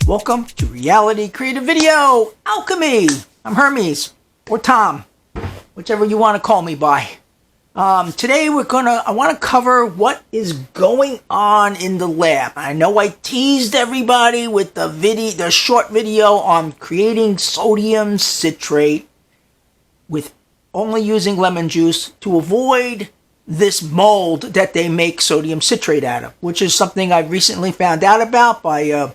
Welcome to Reality Creative Video, Alchemy. I'm Hermes, or Tom, whichever you want to call me by. Today I want to cover what is going on in the lab. I know I teased everybody with the short video on creating sodium citrate with only using lemon juice to avoid this mold that they make sodium citrate out of, which is something I recently found out about by a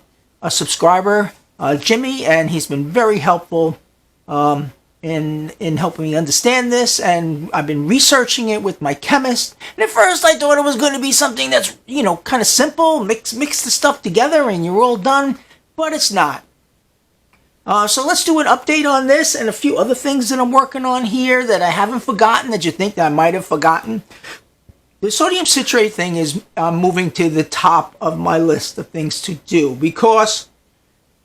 subscriber, Jimmy, and he's been very helpful in helping me understand this. And I've been researching it with my chemist. And at first I thought it was going to be something that's, kind of simple, mix the stuff together and you're all done, but it's not. So let's do an update on this and a few other things that I'm working on here that I haven't forgotten, that you think that I might have forgotten. The sodium citrate thing is moving to the top of my list of things to do because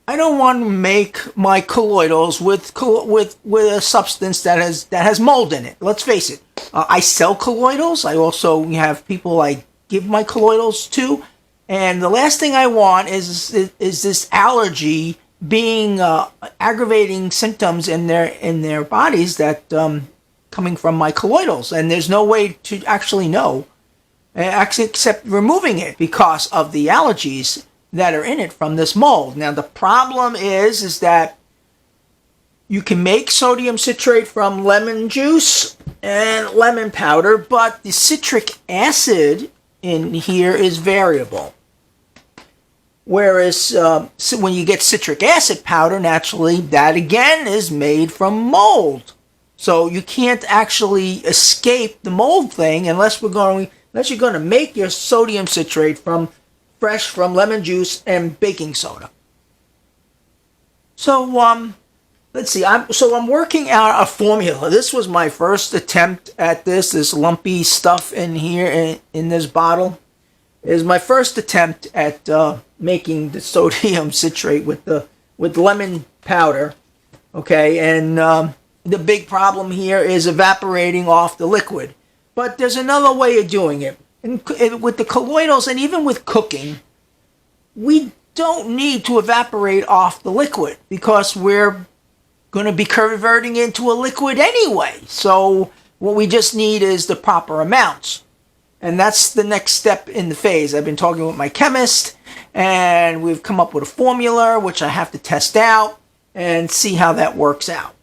I don't want to make my colloidals with a substance that has mold in it. Let's face it. I sell colloidals. I also have people I give my colloidals to, and the last thing I want is this allergy being aggravating symptoms in their bodies that coming from my colloidals, and there's no way to actually know except removing it because of the allergies that are in it from this mold. Now the problem is that you can make sodium citrate from lemon juice and lemon powder, but the citric acid in here is variable. Whereas when you get citric acid powder, naturally, that again is made from mold. So you can't actually escape the mold thing unless you're going to make your sodium citrate fresh from lemon juice and baking soda. So let's see. I'm working out a formula. This was my first attempt at this lumpy stuff in here in this bottle. Is my first attempt at making the sodium citrate with lemon powder. Okay, and the big problem here is evaporating off the liquid. But there's another way of doing it. And with the colloidals and even with cooking, we don't need to evaporate off the liquid because we're going to be converting into a liquid anyway. So what we just need is the proper amounts. And that's the next step in the phase. I've been talking with my chemist, and we've come up with a formula, which I have to test out and see how that works out.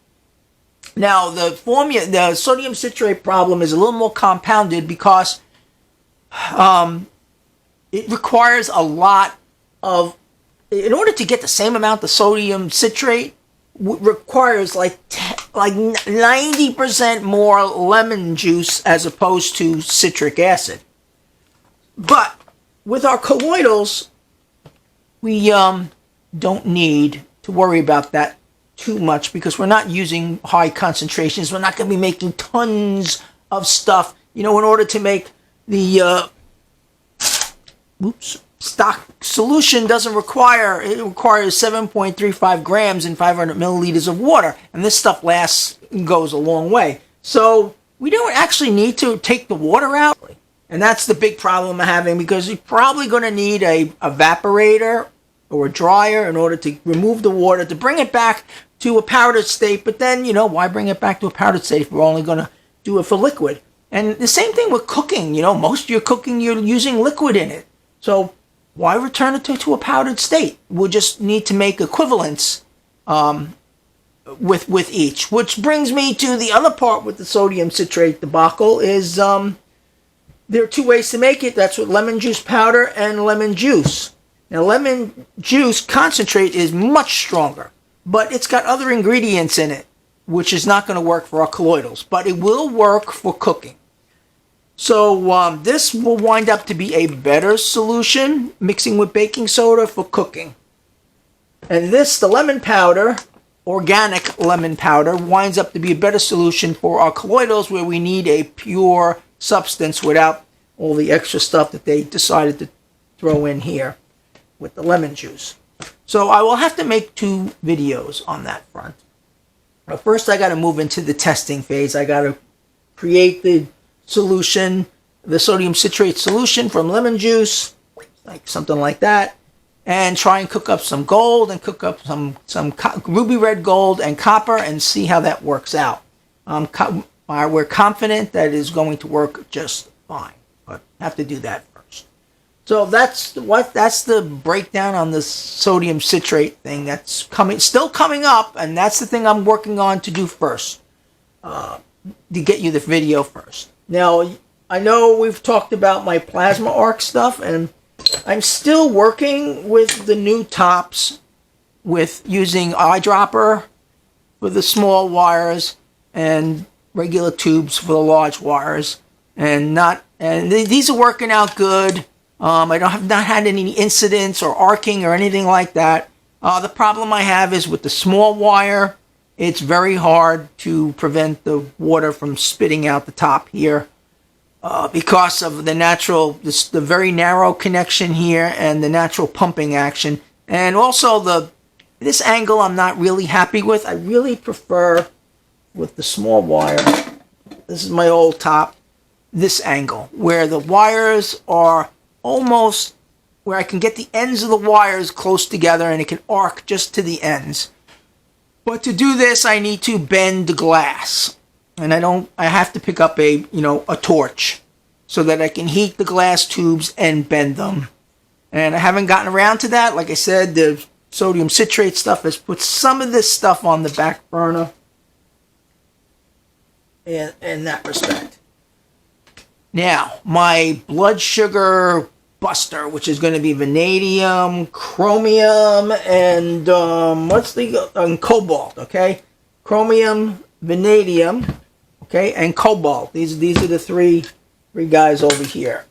Now, the sodium citrate problem is a little more compounded because it requires a lot of, in order to get the same amount of sodium citrate, requires like 90% more lemon juice as opposed to citric acid. But with our colloidals, we don't need to worry about that too much because we're not using high concentrations. We're not going to be making tons of stuff. In order to make the stock solution it requires 7.35 grams in 500 milliliters of water, and this stuff goes a long way. So we don't actually need to take the water out, and that's the big problem I'm having because you're probably going to need a evaporator or a dryer in order to remove the water to bring it back to a powdered state. But then, why bring it back to a powdered state if we're only going to do it for liquid? And the same thing with cooking. Most of your cooking, you're using liquid in it. So why return it to a powdered state? We'll just need to make equivalents with each. Which brings me to the other part with the sodium citrate debacle is there are two ways to make it. That's with lemon juice powder and lemon juice. Now, lemon juice concentrate is much stronger, but it's got other ingredients in it, which is not going to work for our colloidals, but it will work for cooking. So this will wind up to be a better solution, mixing with baking soda for cooking. And the lemon powder, organic lemon powder, winds up to be a better solution for our colloidals where we need a pure substance without all the extra stuff that they decided to throw in here with the lemon juice. So I will have to make 2 videos on that front. But first I got to move into the testing phase. I got to create the solution, the sodium citrate solution from lemon juice, like something like that. and try and cook up some gold and cook up some ruby red gold and copper and see how that works out. We're confident that it is going to work just fine, but have to do that first. So that's the breakdown on the sodium citrate thing that's still coming up, and that's the thing I'm working on to do first, to get you the video first. Now, I know we've talked about my plasma arc stuff, and I'm still working with the new tops with using eyedropper for the small wires and regular tubes for the large wires, and these are working out good. I have not had any incidents or arcing or anything like that. The problem I have is with the small wire, it's very hard to prevent the water from spitting out the top here. Because of the very narrow connection here and the natural pumping action. And also this angle I'm not really happy with. I really prefer with the small wire, this is my old top, this angle, where the wires are almost, where I can get the ends of the wires close together and it can arc just to the ends. But to do this, I need to bend the glass. And I have to pick up a torch so that I can heat the glass tubes and bend them. And I haven't gotten around to that. Like I said, the sodium citrate stuff has put some of this stuff on the back burner in that respect. Now, my blood sugar buster, which is going to be vanadium, chromium, and cobalt, okay? Chromium, vanadium, okay, and cobalt. These are the three guys over here.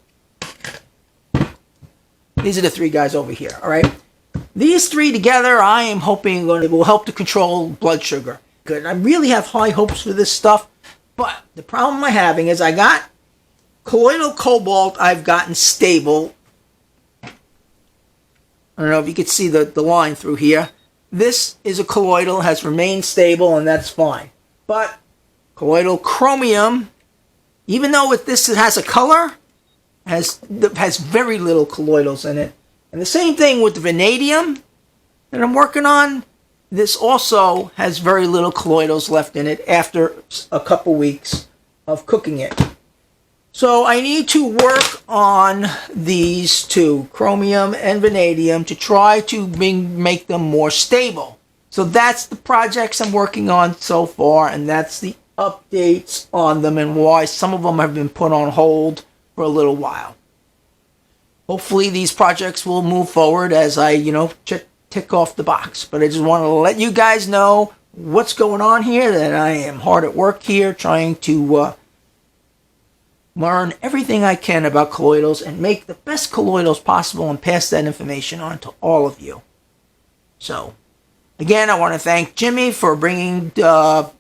These are the three guys over here, all right? These three together, I am hoping it will help to control blood sugar. Good. I really have high hopes for this stuff, but the problem I'm having is I got colloidal cobalt I've gotten stable. I don't know if you can see the line through here. This is a colloidal, has remained stable, and that's fine. But colloidal chromium, even though it has a color, has very little colloidals in it. And the same thing with the vanadium that I'm working on. This also has very little colloidals left in it after a couple weeks of cooking it. So I need to work on these two, chromium and vanadium, to try to make them more stable. So that's the projects I'm working on so far, and that's the updates on them and why some of them have been put on hold for a little while. Hopefully these projects will move forward as I, tick off the box. But I just want to let you guys know what's going on here, that I am hard at work here trying to learn everything I can about colloidals and make the best colloidals possible and pass that information on to all of you. So, again, I want to thank Jimmy for bringing the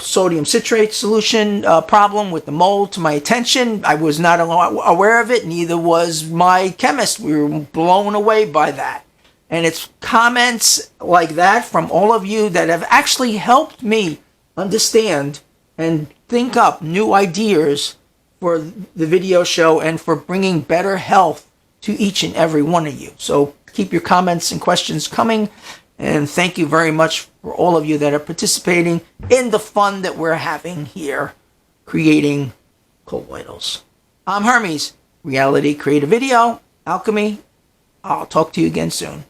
sodium citrate solution problem with the mold to my attention. I was not aware of it, neither was my chemist. We were blown away by that. And it's comments like that from all of you that have actually helped me understand and think up new ideas for the video show and for bringing better health to each and every one of you. So keep your comments and questions coming. And thank you very much for all of you that are participating in the fun that we're having here creating colloidals. I'm Hermes, Reality Creative Video, Alchemy. I'll talk to you again soon.